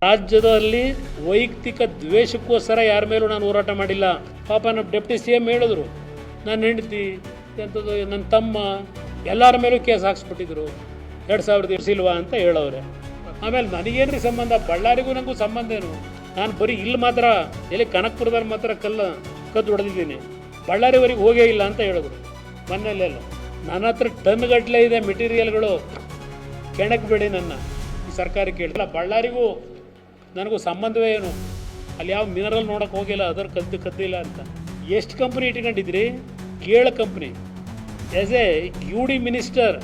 ರಾಜ್ಯದಲ್ಲಿ ವೈಯಕ್ತಿಕ ದ್ವೇಷಕ್ಕೋಸ್ಕರ ಯಾರ ಮೇಲೂ ನಾನು ಹೋರಾಟ ಮಾಡಿಲ್ಲ. ಪಾಪ ನಮ್ಮ ಡೆಪ್ಟಿ CM ಹೇಳಿದ್ರು, ನನ್ನ ಹೆಂಡತಿ ಎಂಥದ್ದು ನನ್ನ ತಮ್ಮ ಎಲ್ಲರ ಮೇಲೂ ಕೇಸ್ ಹಾಕ್ಸ್ಬಿಟ್ಟಿದ್ರು 2000 ಇಲ್ವಾ ಅಂತ ಹೇಳೋರೆ. ಆಮೇಲೆ ನನಗೇನ್ರಿ ಸಂಬಂಧ? ಬಳ್ಳಾರಿಗೂ ನನಗೂ ಸಂಬಂಧ ಏನು? ನಾನು ಬರೀ ಇಲ್ಲಿ ಮಾತ್ರ ಎಲ್ಲಿ ಕನಕಪುರದಲ್ಲಿ ಮಾತ್ರ ಕದ್ದು ಹೊಡೆದಿದ್ದೀನಿ, ಬಳ್ಳಾರಿವರೆಗೆ ಹೋಗೇ ಇಲ್ಲ ಅಂತ ಹೇಳಿದ್ರು ಮೊನ್ನೆಲ್ಲೆಲ್ಲ. ನನ್ನ ಹತ್ರ ಟನ್ ಗಟ್ಟಲೆ ಇದೆ ಮೆಟೀರಿಯಲ್ಗಳು, ಕೆಣಕಬೇಡಿ ನನ್ನ ಈ ಸರ್ಕಾರ ಕೇಳಿಲ್ಲ. ಬಳ್ಳಾರಿಗೂ ನನಗೂ ಸಂಬಂಧವೇ ಏನು? ಅಲ್ಲಿ ಯಾವ ಮಿನರಲ್ ನೋಡೋಕೆ ಹೋಗಿಲ್ಲ, ಅದರ ಕದ್ದಿಲ್ಲ ಅಂತ. ಎಷ್ಟು ಕಂಪ್ನಿ ಇಟ್ಕೊಂಡಿದ್ರಿ? 7 company. As a UD minister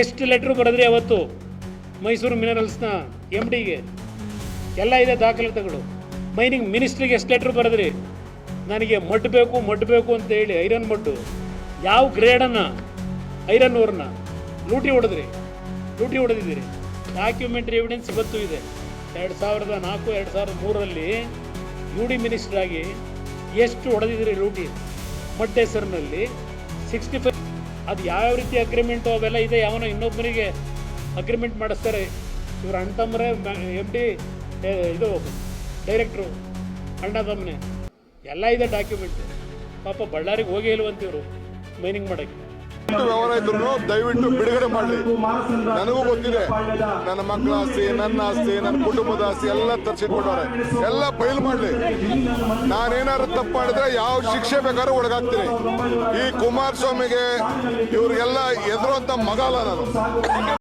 ಎಷ್ಟು ಲೆಟ್ರು ಬರೆದ್ರಿ ಅವತ್ತು ಮೈಸೂರು ಮಿನರಲ್ಸ್ನ MDಗೆ? ಎಲ್ಲ ಇದೆ ದಾಖಲಾತಿಗಳು. ಮೈನಿಂಗ್ ಮಿನಿಸ್ಟ್ರಿಗೆ ಎಷ್ಟು ಲೆಟ್ರು ಬರೆದ್ರಿ? ನನಗೆ ಮಡ್ಡು ಬೇಕು ಅಂತ ಹೇಳಿ ಐರನ್ ಮಡ್ಡು ಯಾವ ಗ್ರೇಡನ್ನು ಐರನ್ ಓರ್ನ ಲೂಟಿ ಹೊಡೆದಿದ್ದೀರಿ. ಡಾಕ್ಯುಮೆಂಟ್ರಿ ಎವಿಡೆನ್ಸ್ ಇವತ್ತು ಇದೆ. 2004-2003 UD ಮಿನಿಸ್ಟರ್ ಆಗಿ ಎಷ್ಟು ಹೊಡೆದಿದ್ದೀರಿ ಲೂಟಿ ಮಡ್ ಹೆಸರಿನಲ್ಲಿ? 65. ಅದು ಯಾವ ರೀತಿ ಅಗ್ರಿಮೆಂಟು ಅವೆಲ್ಲ ಇದೆ. ಯಾವನೋ ಇನ್ನೊಬ್ಬರಿಗೆ ಅಗ್ರಿಮೆಂಟ್ ಮಾಡಿಸ್ತಾರೆ. ಇವರು ಅಣ್ಣ ತಮ್ಮರೇ MD ಇದು ಡೈರೆಕ್ಟ್ರು ಅಣ್ಣ ತಮ್ಮನೆ ಎಲ್ಲ ಇದೆ ಡಾಕ್ಯುಮೆಂಟ್. ಪಾಪ ಬಳ್ಳಾರಿಗೆ ಹೋಗೇ ಇಲ್ವಂತ ಇವರು ಮೈನಿಂಗ್ ಮಾಡೋಕ್ಕೆ. ವ್ಯವಹಾರ ಇದ್ರು ದಯವಿಟ್ಟು ಬಿಡುಗಡೆ ಮಾಡಲಿ. ನನಗೂ ಗೊತ್ತಿದೆ, ನನ್ನ ಮಕ್ಕಳ ಆಸ್ತಿ, ನನ್ನ ಆಸ್ತಿ, ನನ್ನ ಕುಟುಂಬದ ಆಸ್ತಿ ಎಲ್ಲ ತರಿಸಿಟ್ಕೊಂಡವ್ರೆ. ಎಲ್ಲ ಫೈಲ್ ಮಾಡಲಿ. ನಾನೇನಾದ್ರು ತಪ್ಪು ಮಾಡಿದ್ರೆ ಯಾವ ಶಿಕ್ಷೆ ಬೇಕಾದ್ರೂ ಒಳಗಾಗ್ತೀನಿ. ಈ ಕುಮಾರಸ್ವಾಮಿಗೆ ಇವ್ರಿಗೆಲ್ಲ ಎದುರುವಂತ ಮಗ ಅಲ್ಲ ನಾನು.